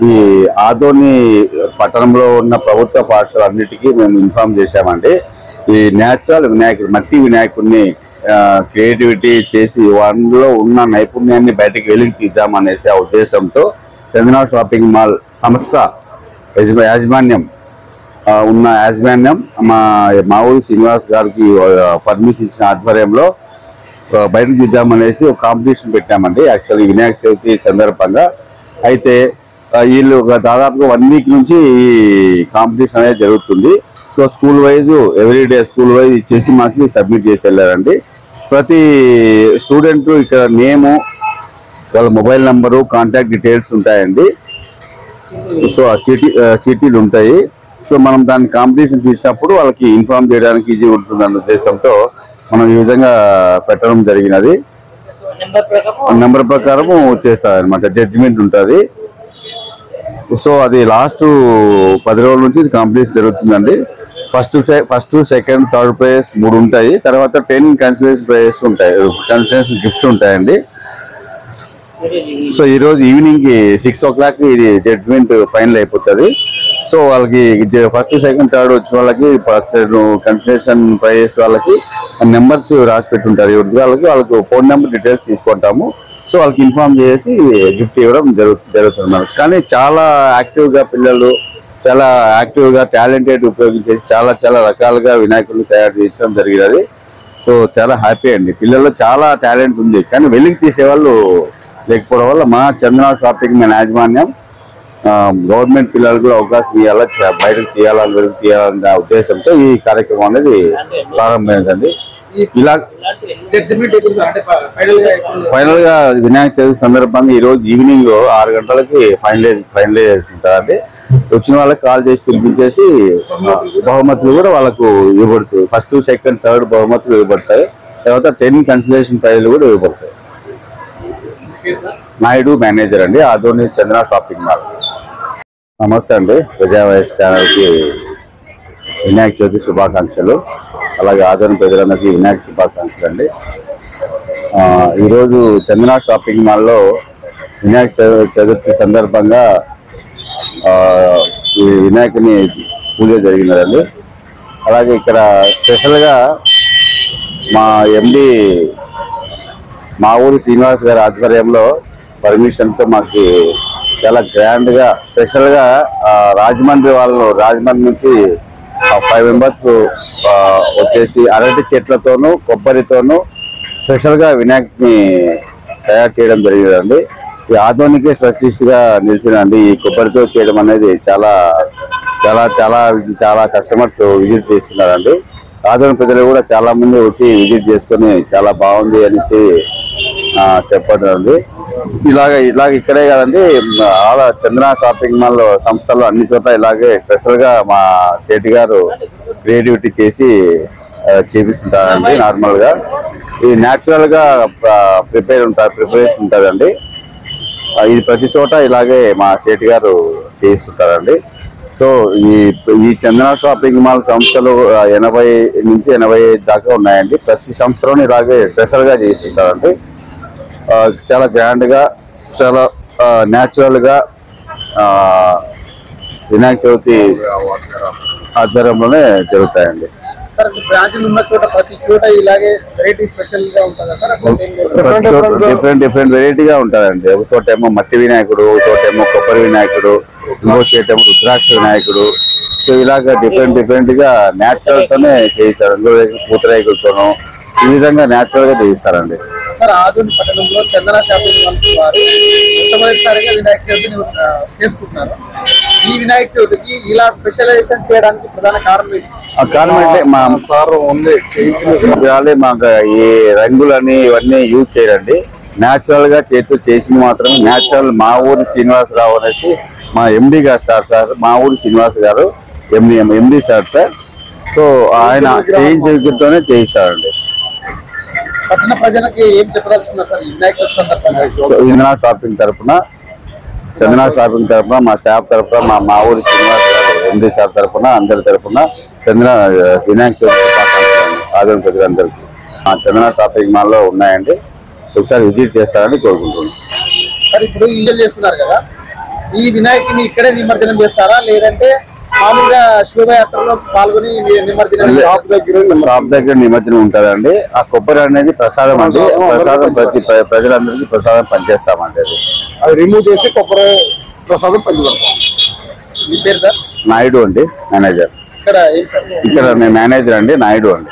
ఈ ఆదోని పట్టణంలో ఉన్న ప్రభుత్వ పాఠశాల అన్నిటికీ మేము ఇన్ఫార్మ్ చేశామండి. ఈ న్యాచురల్ వినాయకుడు, మట్టి వినాయకుడిని క్రియేటివిటీ చేసి వారిలో ఉన్న నైపుణ్యాన్ని బయటకు వెలికి తీద్దామనేసి ఆ ఉద్దేశంతో చందన షాపింగ్ మాల్ సంస్థ యాజమాన్యం మా ఊరి శ్రీనివాస్ గారికి పర్మిషన్ ఇచ్చిన ఆధ్వర్యంలో బయటకు తీద్దామనేసి ఒక కాంపిటీషన్ పెట్టామండి. యాక్చువల్లీ వినాయక చవితి సందర్భంగా. అయితే వీళ్ళు దాదాపుగా 1 వీక్ నుంచి ఈ కాంపిటీషన్ అనేది జరుగుతుంది. So school wise everyday school wise ఇచ్చేసి మాకు సబ్మిట్ చేసి వెళ్ళారండి. ప్రతి స్టూడెంట్ ఇక్కడ నేము, వాళ్ళ మొబైల్ నెంబరు, కాంటాక్ట్ డీటెయిల్స్ ఉంటాయండి. సో ఆ చీటీలు ఉంటాయి. సో మనం దాన్ని కాంపిటీషన్ తీసినప్పుడు వాళ్ళకి ఇన్ఫార్మ్ చేయడానికి ఈజీ ఉంటుందన్న ఉద్దేశంతో మనం ఈ విధంగా పెట్టడం జరిగినది. నెంబర్ ప్రకారం చేస్తారనమాట, జడ్జిమెంట్ ఉంటుంది. సో అది లాస్ట్ 10 రోజుల నుంచి ఇది కాంపిటీషన్ జరుగుతుందండి. ఫస్ట్ సెకండ్ థర్డ్ ప్రైజ్ 3 ఉంటాయి. తర్వాత 10 కన్సలేషన్ ప్రైజెస్ ఉంటాయి, కన్సలేషన్ గిఫ్ట్స్ ఉంటాయండి. సో ఈరోజు ఈవినింగ్ 6 o'clock ఇది జడ్జిమెంట్ ఫైనల్ అయిపోతుంది. సో వాళ్ళకి ఫస్ట్ సెకండ్ థర్డ్ వచ్చిన వాళ్ళకి కన్సలేషన్ ప్రైజెస్ వాళ్ళకి నెంబర్స్ రాసి పెట్టుంటారు. వాళ్ళకి ఫోన్ నెంబర్ డీటెయిల్స్ తీసుకుంటాము. సో వాళ్ళకి ఇన్ఫార్మ్ చేసి గిఫ్ట్ ఇవ్వడం జరుగుతుంది. కానీ చాలా యాక్టివ్గా పిల్లలు, చాలా యాక్టివ్గా టాలెంటెడ్ ఉపయోగించేసి చాలా రకాలుగా వినాయకుడిని తయారు చేయడం జరిగినది. సో చాలా హ్యాపీ అండి. పిల్లల్లో చాలా టాలెంట్ ఉంది, కానీ వెలికి తీసేవాళ్ళు లేకపోవడం వల్ల మా చందన షాపింగ్ మాల్ యాజమాన్యం గవర్నమెంట్ పిల్లలకు కూడా అవకాశం ఇవ్వాలా, బయటకు తీయాలని, వెలికి తీయాలన్న ఉద్దేశంతో ఈ కార్యక్రమం అనేది ప్రారంభమైందండి. ఇలా ఫైనల్ గా వినాయక చవితి సందర్భంగా ఈ రోజు ఈవినింగ్ 6 గంటలకి ఫైనలైజ్ ఉంటుందండి. వచ్చిన వాళ్ళకి కాల్ చేసి పిలిపించేసి బహుమతులు కూడా వాళ్ళకు ఇవ్వబడుతుంది. ఫస్ట్ సెకండ్ థర్డ్ బహుమతులు ఇవ్వబడతాయి. తర్వాత 10 కన్సలేషన్ ప్రైజ్లు కూడా ఇవ్వబడతాయి. నాయుడు మేనేజర్ అండి, ఆదోని చందన షాపింగ్ మాల్. నమస్తే అండి, ప్రజావాయిస్ ఛానల్కి వినాయక చవితి శుభాకాంక్షలు. అలాగే ఆదోని ప్రజలందరికీ వినాయక శుభాకాంక్షలు అండి. ఈరోజు చందన షాపింగ్ మాల్లో వినాయక చతుర్థి సందర్భంగా ఈ వినాయకుని పూజ జరిగినదండి. అలాగే ఇక్కడ స్పెషల్గా మా ఎండి మా ఊరి శ్రీనివాస్ గారి ఆధ్వర్యంలో పర్మిషన్తో మాకు చాలా గ్రాండ్గా స్పెషల్గా రాజమండ్రి నుంచి 5 మెంబర్స్ వచ్చేసి అరటి చెట్లతోనూ కొబ్బరితోనూ స్పెషల్గా వినాయకుని తయారు చేయడం జరిగిందండి. ఈ ఆధునిక స్పెషలిస్ట్గా నిలిచిందండి. ఈ కొబ్బరితో చేయడం అనేది చాలా చాలా చాలా చాలా కస్టమర్స్ విజిట్ చేస్తున్నారండి. ఆదోని ప్రజలు కూడా చాలా మంది వచ్చి విజిట్ చేసుకొని చాలా బాగుంది అని చెప్పండి. ఇలాగ ఇక్కడే కదండి, చందన షాపింగ్ మాల్ సంస్థలో అన్ని చోట్ల ఇలాగే స్పెషల్గా మా సేటి గారు క్రియేటివిటీ చేసి చేపిస్తుంటారండి. నార్మల్గా ఇది న్యాచురల్గా ప్రిపరేషన్ ఉంటుందండి. ఇది ప్రతి చోట ఇలాగే మా సేటి గారు చేయిస్తుంటారండి. సో ఈ చందన షాపింగ్ మాల్ సంస్థలు 80 నుంచి 85 దాకా ఉన్నాయండి. ప్రతి సంవత్సరం ఇలాగే స్పెషల్గా చేస్తుంటారండి. చాలా గ్రాండ్గా, చాలా న్యాచురల్గా వినాయక చవితి ఆధ్వర్యంలోనే జరుగుతాయండి. డిఫరెంట్ వెరైటీగా ఉంటుందండి. ఒక చోట ఏమో మట్టి వినాయకుడు, ఒక చోట ఏమో కొబ్బరి వినాయకుడు, ఇంకో చోట ఏమో రుద్రాక్ష వినాయకుడు. సో ఇలాగ డిఫరెంట్ గా న్యాచురల్ తోనే చేయిస్తారు. పూతరేకులతోనూ ఈ విధంగా న్యాచురల్ గా చేయిస్తారండి. ఆధునిక పట్టణంలో చందన షాపింగ్ మాల్ వారు మొట్టమొదటిసారిగా వినాయక చవితిని చేసుకుంటున్నారు. ఈ వినాయక చవితికి ఇలా స్పెషలైజేషన్ చేయడానికి ప్రధాన కారణం అంటే మా సార్ ఉంది మాకు ఈ రంగులని ఇవన్నీ యూజ్ చేయరండి. న్యాచురల్ గా చేతితో చేసింది మాత్రమే న్యాచురల్. మా ఊరి శ్రీనివాసరావు అనేసి మా ఎండి గారు సార్ మా ఊరి శ్రీనివాస్ గారు ఎండి సార్. సో ఆయన చేయించతోనే చేయిస్తారండి. పట్టణ ప్రజలకి ఏం చెప్పదలుచుకున్నారు సార్ వినాయక చవితి సందర్భంగా? చందన షాపింగ్ తరఫున మా స్టాఫ్ తరఫున మా ఊరి శ్రీనివాస్ గారు ఎండి సార్ తరఫున అందరి తరఫున చందన వినాయక చవితి ఆదరణ ప్రజలందరికీ మా చందన షాపింగ్ మాల్లో ఉన్నాయండి. ఒకసారి విజిట్ చేస్తారని కోరుకుంటున్నాను. సార్ ఇప్పుడు ఇంజల్ చేస్తున్నారు కదా, ఈ వినాయకుని ఇక్కడే నిమజ్జనం చేస్తారా లేదంటే మామూలుగా శోభయాత్రలో పాల్గొని నిమజ్జనం షాప్ దగ్గర నిమజ్జనం ఉంటదండి. ఆ కొబ్బరి అనేది ప్రసాదం అండి. ప్రసాదం ప్రజలందరికీ ప్రసాదం పనిచేస్తామండి. అది రిమూవ్ చేసి కొబ్బరి ప్రసాదం పంచిపెడతాం. మీ పేరు సార్? నాయుడు అండి, మేనేజర్. ఇక్కడ ఇక్కడ నేను మేనేజర్ అండి, నాయుడు అండి.